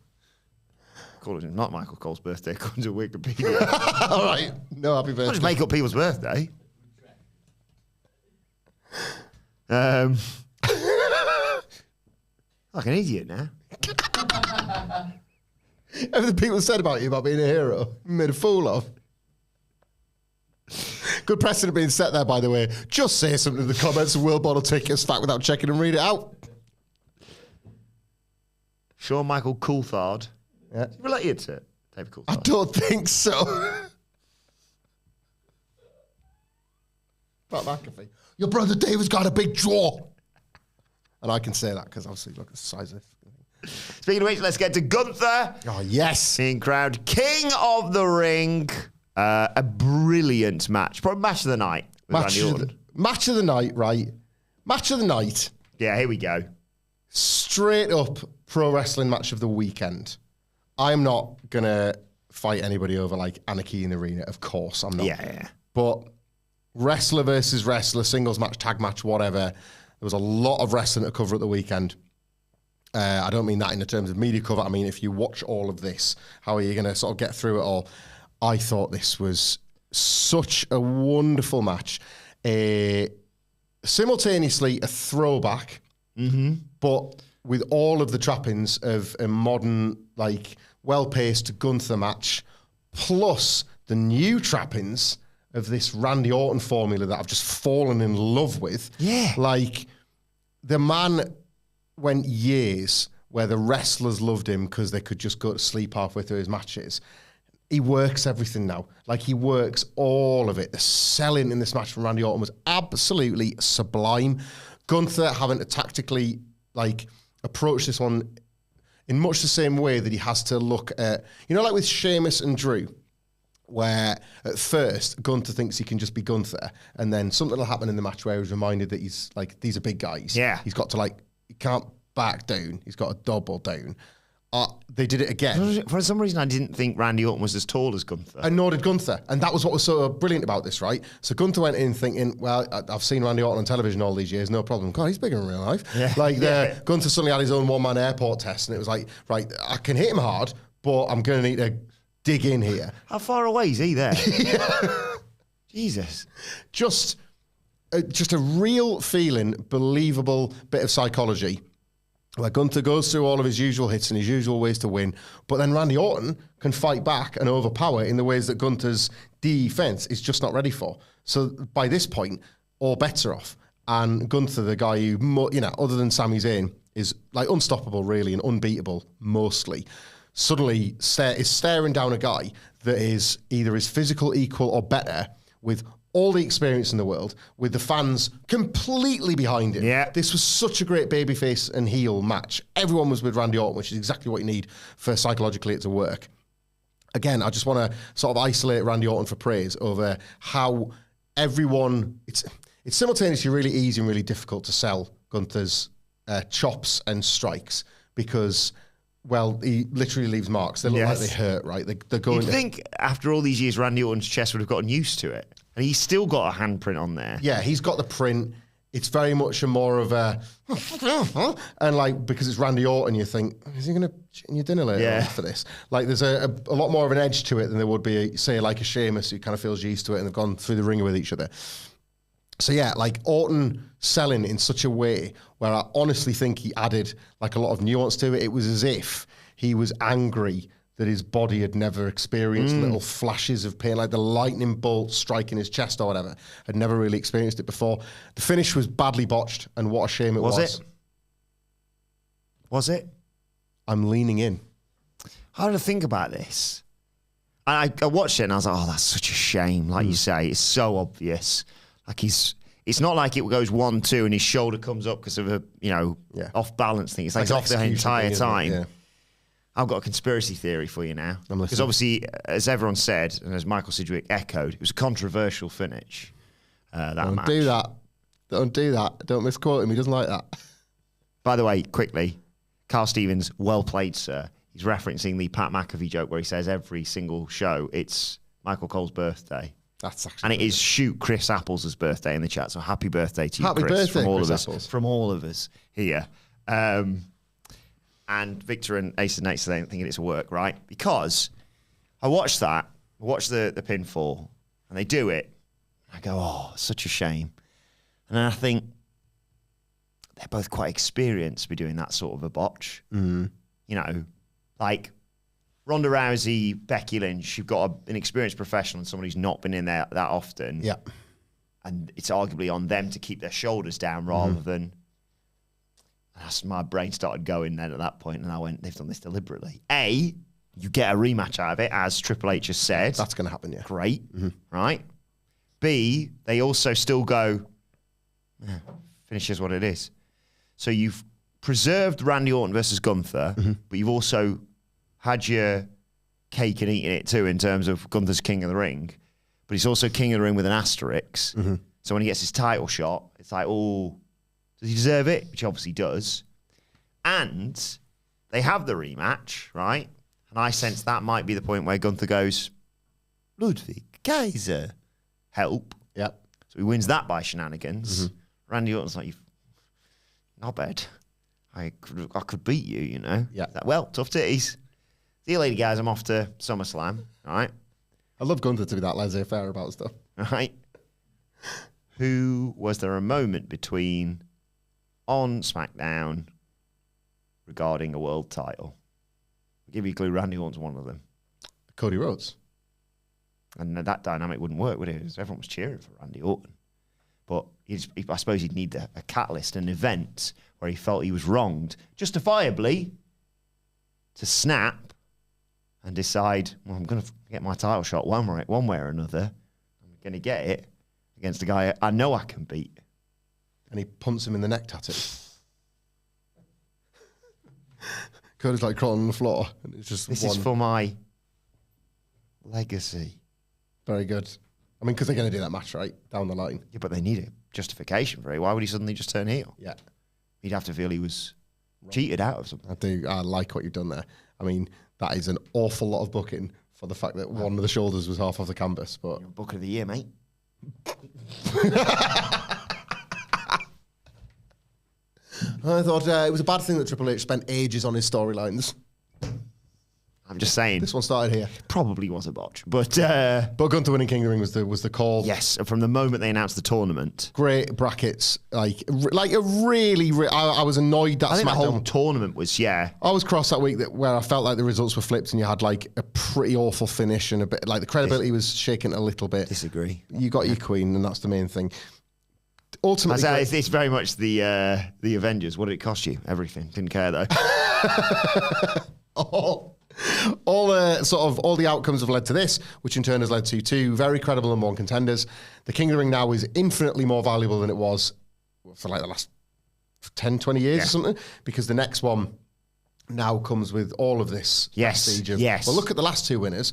Call it not Michael Cole's birthday, according to Wikipedia. All right. No, happy birthday. I'll just make up people's birthday. Like an idiot now. Everything people said about you about being a hero, you made a fool of. Good precedent being set there, by the way. Just say something in the comments and Wilbourn will take it as fact without checking and read it out. Shawn Michael Coulthard. Yeah. Is he related to David Coulthard? I don't think so. Pat McAfee. Your brother David's got a big jaw. And I can say that because obviously look at the size of it. Speaking of which, let's get to Gunther. Oh, yes. In crowd, King of the Ring. A brilliant match. Probably match of the night. With Randy Orton. Match of the night, right? Match of the night. Yeah, here we go. Straight up pro wrestling match of the weekend. I'm not going to fight anybody over like Anarchy in the Arena. Of course, I'm not. Yeah. But wrestler versus wrestler, singles match, tag match, whatever. There was a lot of wrestling to cover at the weekend. I don't mean that in the terms of media cover. I mean, if you watch all of this, how are you going to sort of get through it all? I thought this was such a wonderful match. Simultaneously a throwback, but with all of the trappings of a modern, like, well-paced Gunther match, plus the new trappings of this Randy Orton formula that I've just fallen in love with. Yeah. Like, the man went years where the wrestlers loved him because they could just go to sleep halfway through his matches. He works everything now. Like, he works all of it. The selling in this match from Randy Orton was absolutely sublime. Gunther having to tactically, like, approach this one in much the same way that he has to look at, you know, like with Sheamus and Drew, where at first Gunther thinks he can just be Gunther, and then something will happen in the match where he's reminded that he's like, these are big guys. Yeah. He's got to, like, he can't back down. He's got to double down. They did it again. For some reason, I didn't think Randy Orton was as tall as Gunther. And nor did Gunther. And that was what was so brilliant about this, right? So Gunther went in thinking, well, I've seen Randy Orton on television all these years, no problem. God, he's bigger in real life. Yeah. Like, Gunther suddenly had his own one-man airport test, and it was like, right, I can hit him hard, but I'm going to need to dig in here. How far away is he there? Jesus. Just a real feeling, believable bit of psychology, where Gunther goes through all of his usual hits and his usual ways to win, but then Randy Orton can fight back and overpower in the ways that Gunther's defense is just not ready for. So by this point, all bets are off. And Gunther, the guy who, you know, other than Sami Zayn, is like unstoppable really and unbeatable mostly, suddenly is staring down a guy that is either his physical equal or better, with all the experience in the world, with the fans completely behind him. Yeah. This was such a great babyface and heel match. Everyone was with Randy Orton, which is exactly what you need for psychologically it to work. Again, I just want to sort of isolate Randy Orton for praise over how everyone... It's simultaneously really easy and really difficult to sell Gunther's chops and strikes because... Well, he literally leaves marks. They look like they hurt, right? They're going. You'd think after all these years, Randy Orton's chest would have gotten used to it. And he's still got a handprint on there. Yeah, he's got the print. It's very much a more of a... and like, because it's Randy Orton, you think, is he going to chicken your dinner later for this? Like, there's a lot more of an edge to it than there would be, say, like a Sheamus who kind of feels used to it and they've gone through the ringer with each other. So yeah, like Orton selling in such a way where I honestly think he added like a lot of nuance to it. It was as if he was angry that his body had never experienced little flashes of pain, like the lightning bolt striking his chest or whatever. Had never really experienced it before. The finish was badly botched, and what a shame it was. Was it? I'm leaning in. How did I think about this? I watched it and I was like, oh, that's such a shame. Like you say, it's so obvious. Like it's not like it goes 1-2 and his shoulder comes up because of a, off balance thing. It's like it's off the entire time. Yeah. I've got a conspiracy theory for you now. Because obviously, as everyone said, and as Michael Sidgwick echoed, it was a controversial finish. Don't do that. Don't do that. Don't misquote him. He doesn't like that. By the way, quickly, Carl Stevens, well played, sir. He's referencing the Pat McAfee joke where he says every single show it's Michael Cole's birthday. That's actually, and it is shoot Chris Apples' birthday in the chat. So happy birthday to you, happy Chris, birthday, from all Chris of us, Apples. from all of us here. And Victor and Ace and Nate saying thinking it's a work, right? Because I watched that, I watched the pinfall, and they do it. I go, oh, such a shame. And then I think they're both quite experienced to be doing that sort of a botch. Mm. You know, like Ronda Rousey, Becky Lynch, you've got an experienced professional and someone who's not been in there that often. Yeah. And it's arguably on them to keep their shoulders down rather than... My brain started going then at that point, and I went, they've done this deliberately. A, you get a rematch out of it, as Triple H has said. That's going to happen, yeah. Great, right? B, they also still go, finish is what it is. So you've preserved Randy Orton versus Gunther, but you've also had your cake and eaten it too in terms of Gunther's King of the Ring, but he's also King of the Ring with an asterisk. So when he gets his title shot, it's like, oh, does he deserve it? Which he obviously does. And they have the rematch, right? And I sense that might be the point where Gunther goes, Ludwig, Kaiser, help. Yep. So he wins that by shenanigans. Randy Orton's like, not bad. I could beat you, you know? Yeah. Like, well, tough titties. See you later, guys. I'm off to SummerSlam, all right? I love Gunther to be that laissez-faire about stuff. All right. Was there a moment between on SmackDown regarding a world title? I'll give you a clue, Randy Orton's one of them. Cody Rhodes. And that dynamic wouldn't work, would it? Everyone was cheering for Randy Orton. But I suppose he'd need a catalyst, an event where he felt he was wronged, justifiably, to snap and decide, well, I'm going to get my title shot one way or another. I'm going to get it against a guy I know I can beat. And he punts him in the neck tattoo. Cody's like crawling on the floor. And it's just This is for my legacy. Very good. I mean, because they're going to do that match, right? Down the line. Yeah, but they need a justification for it. Why would he suddenly just turn heel? Yeah. He'd have to feel he was cheated out of something. I like what you've done there. I mean, that is an awful lot of booking for the fact that one of the shoulders was half off the canvas. But You're Book of the Year, mate. I thought it was a bad thing that Triple H spent ages on his storylines. I'm just saying. This one started here. Probably was a botch. But Gunther winning King of the Ring was the call. yes, from the moment they announced the tournament. Great brackets. Like a really, I was annoyed that I think the whole SmackDown. tournament was, I was cross that week where I felt like the results were flipped and you had like a pretty awful finish and a bit like the credibility was shaken a little bit. Disagree. You got your queen and that's the main thing. Ultimately, It's very much the Avengers. What did it cost you? Everything. Didn't care though. all the outcomes have led to this, which in turn has led to two very credible and one contenders. The King of the Ring now is infinitely more valuable than it was for like the last 10, 20 years or something, because the next one now comes with all of this prestige of, well, look at the last two winners.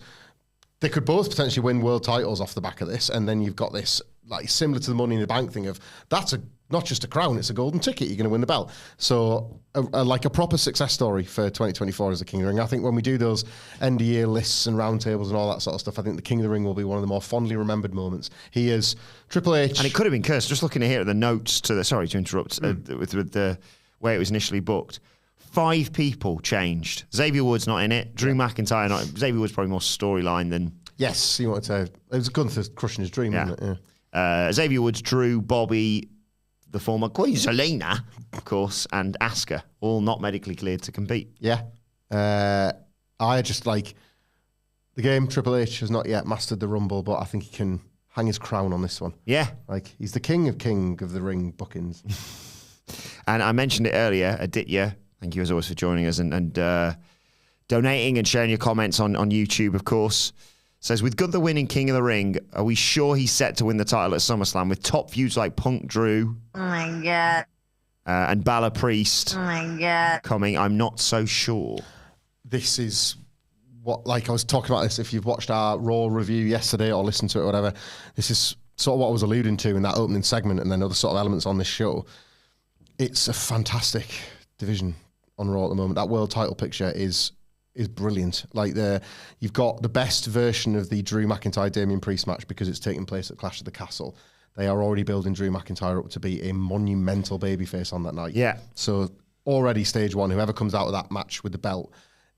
They could both potentially win world titles off the back of this, and then you've got this, like, similar to the Money in the Bank thing of, that's not just a crown, it's a golden ticket, you're going to win the belt. So, like a proper success story for 2024 as the King of the Ring. I think when we do those end-of-year lists and roundtables and all that sort of stuff, I think the King of the Ring will be one of the more fondly remembered moments. He is Triple H. And it could have been cursed. Just looking here at the notes to the, sorry to interrupt, with the way it was initially booked. 5 people changed. Xavier Woods not in it. Drew McIntyre not. Xavier Woods probably more storyline than. Yes, he wanted to. It was Gunther crushing his dream, wasn't it? Yeah. Xavier Woods, Drew, Bobby, the former Queen Selena, of course, and Asuka, all not medically cleared to compete. Yeah. I just like the game. Triple H has not yet mastered the Rumble, but I think he can hang his crown on this one. Yeah. Like, he's the king of the ring bookings. And I mentioned it earlier, Aditya. Thank you as always for joining us and donating and sharing your comments on YouTube, of course. Says, with Gunther winning King of the Ring, are we sure he's set to win the title at SummerSlam with top feuds like Punk Drew? Oh my God. And Balor Priest Oh my God. coming? I'm not so sure. This is what, like I was talking about this, if you've watched our Raw review yesterday or listened to it or whatever, this is sort of what I was alluding to in that opening segment and then other sort of elements on this show. It's a fantastic division on Raw at the moment. That world title picture is brilliant. Like, you've got the best version of the Drew McIntyre Damian Priest match because it's taking place at Clash of the Castle. They are already building Drew McIntyre up to be a monumental babyface on that night. Yeah. So already stage one, whoever comes out of that match with the belt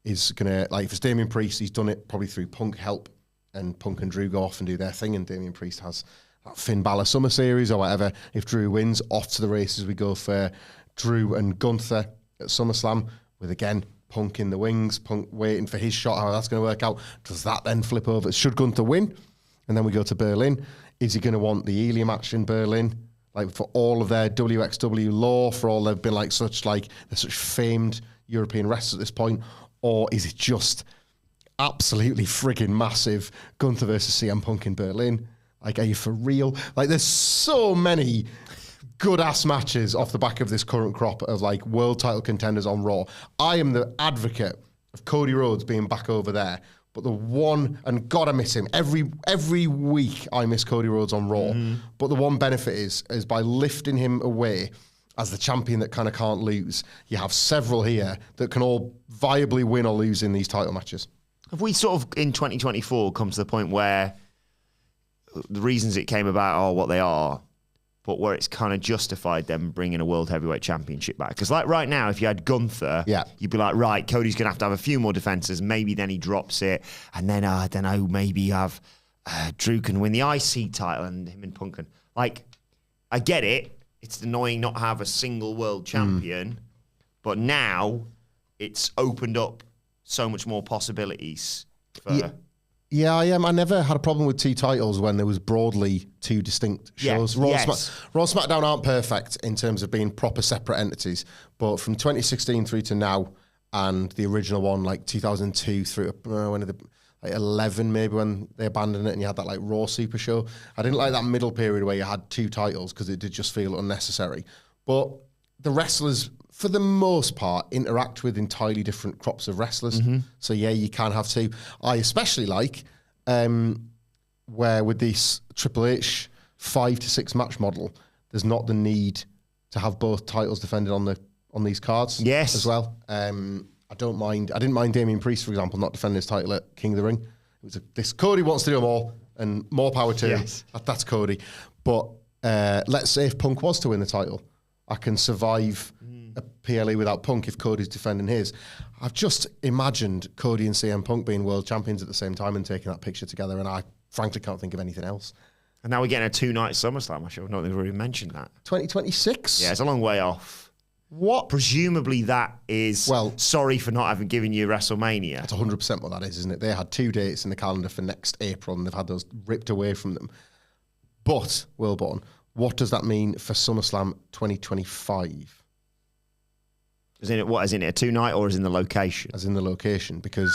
is gonna, like, if it's Damian Priest, he's done it probably through Punk help, and Punk and Drew go off and do their thing, and Damian Priest has that Finn Balor Summer Series or whatever. If Drew wins, off to the races we go for Drew and Gunther at SummerSlam with, again, Punk in the wings, Punk waiting for his shot, how that's going to work out. Does that then flip over? Should Gunther win? And then we go to Berlin. Is he going to want the Elia match in Berlin? like for all of their WXW lore, for all they've been like they're such famed European wrestlers at this point, or is it just absolutely friggin' massive Gunther versus CM Punk in Berlin? Like, are you for real? Like, there's so many good-ass matches off the back of this current crop of, like, world title contenders on Raw. I am the advocate of Cody Rhodes being back over there, but the one, and God, I miss him. Every week I miss Cody Rhodes on Raw, but the one benefit is by lifting him away as the champion that kind of can't lose, you have several here that can all viably win or lose in these title matches. Have we sort of, in 2024, come to the point where the reasons it came about are what they are, but where it's kind of justified them bringing a World Heavyweight Championship back? Because like right now, if you had Gunther, you'd be like, right, Cody's going to have a few more defences. Maybe then he drops it. And then, I don't know, maybe you have Drew can win the IC title and him and Punk can. Like, I get it. It's annoying not to have a single world champion. But now it's opened up so much more possibilities for... Yeah, I am. I never had a problem with two titles when there was broadly two distinct shows. Raw and SmackDown aren't perfect in terms of being proper separate entities, but from 2016 through to now, and the original one, like 2002 through when did like 11 maybe when they abandoned it, and you had that like Raw Super Show. I didn't like that middle period where you had two titles because it did just feel unnecessary. But the wrestlers, for the most part, interact with entirely different crops of wrestlers. So yeah, you can have two. I especially like where with this Triple H 5 to 6 match model, there's not the need to have both titles defended on these cards. Yes, as well. I don't mind. I didn't mind Damian Priest, for example, not defending his title at King of the Ring. It was this Cody wants to do them all, and more power to him. That's Cody. But let's say if Punk was to win the title, I can survive a PLE without Punk if Cody's defending his. I've just imagined Cody and CM Punk being world champions at the same time and taking that picture together, and I frankly can't think of anything else. And now we're getting a 2-night SummerSlam. I should not have already mentioned that. 2026? Yeah, it's a long way off. What? Presumably that is, sorry for not having given you WrestleMania. That's 100% what that is, isn't it? They had 2 dates in the calendar for next April, and they've had those ripped away from them. But, Wilbourn, what does that mean for SummerSlam 2025? As in it a 2-night or as in the location? As in the location, because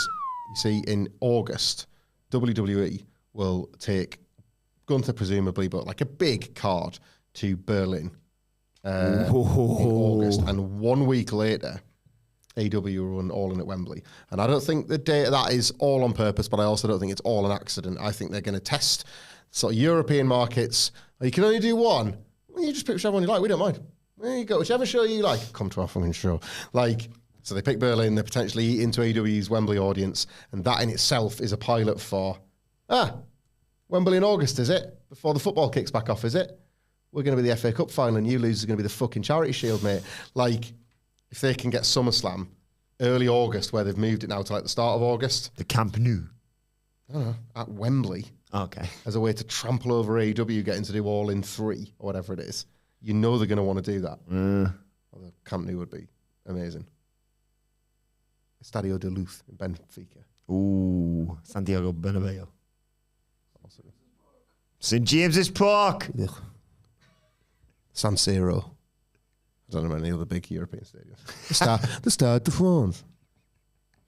you see, in August, WWE will take Gunther presumably, but like a big card to Berlin in August, and 1 week later, AW will run All In at Wembley. And I don't think the date of that is all on purpose, but I also don't think it's all an accident. I think they're going to test sort of European markets. You can only do one. Well, you just pick whichever one you like. We don't mind. There you go. Whichever show you like, come to our fucking show. Like, so they pick Berlin, they potentially eat into AW's Wembley audience, and that in itself is a pilot for, Wembley in August, is it? Before the football kicks back off, is it? We're going to be the FA Cup final, and you lose is going to be the fucking Charity Shield, mate. Like, if they can get SummerSlam early August, where they've moved it now to like the start of August. The Camp Nou. I don't know, at Wembley. Okay. As a way to trample over AEW getting to do All In 3, or whatever it is. You know they're going to want to do that. Although Camp Nou would be amazing. Estadio de Luz in Benfica. Ooh, Santiago Bernabeu. St. James's Park. Ugh. San Siro. I don't know any other big European stadiums. The Stade de France.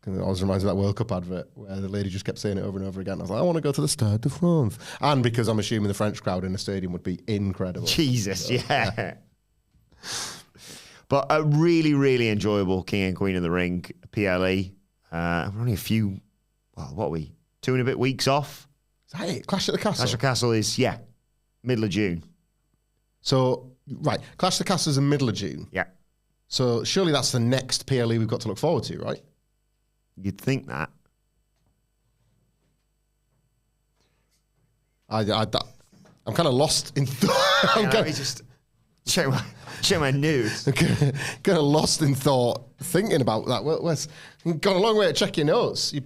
It always reminds me of that World Cup advert where the lady just kept saying it over and over again. I was like, I want to go to the Stade de France. And because I'm assuming the French crowd in the stadium would be incredible. Jesus, so, yeah. But a really, really enjoyable King and Queen of the Ring PLE. We're only a few, what are we, 2 and a bit weeks off? Is that it? Clash at the Castle? Clash at the Castle is, middle of June. So, right, Clash at the Castle is in the middle of June. Yeah. So surely that's the next PLE we've got to look forward to, right? You'd think that. I'm kind of lost in thought. Let me just check my news. I'm kind of lost in thought thinking about that. Wes, you've gone a long way to check your notes. You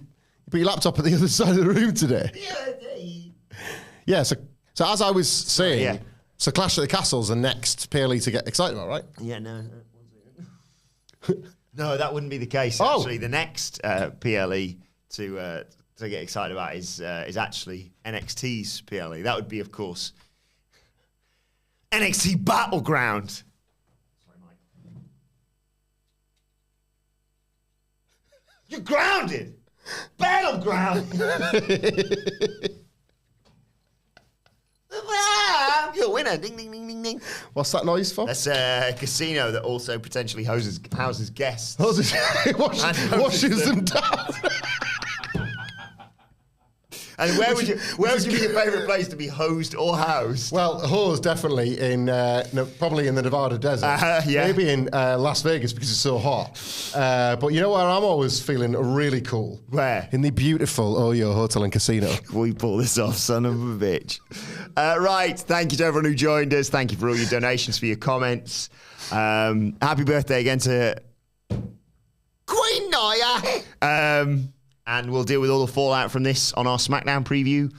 put your laptop at the other side of the room today. Yeah, so as I was saying, so Clash at the Castle's the next PLE to get excited about, right? Yeah, no. 1 second. No, that wouldn't be the case. Actually, the next PLE to get excited about is actually NXT's PLE. That would be, of course, NXT Battleground. Sorry, Mike. You're grounded. Battleground. You're a winner. Ding, ding, ding, ding, ding. What's that noise for? That's a casino that also potentially houses guests. Washes them down. And where would you be your favourite place to be hosed or housed? Well, hose definitely probably in the Nevada desert. Yeah. Maybe in Las Vegas because it's so hot. But you know where I'm always feeling really cool? Where? In the beautiful Oyo Hotel and Casino. We pull this off, son of a bitch. Right, thank you to everyone who joined us. Thank you for all your donations, for your comments. Happy birthday again to Queen Naya. And we'll deal with all the fallout from this on our SmackDown preview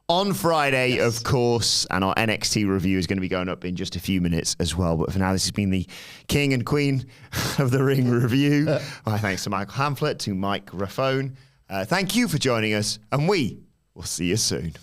on Friday, of course. And our NXT review is going to be going up in just a few minutes as well. But for now, this has been the King and Queen of the Ring review. My thanks to Michael Hamflett, to Mike Raffone. Thank you for joining us, and we will see you soon.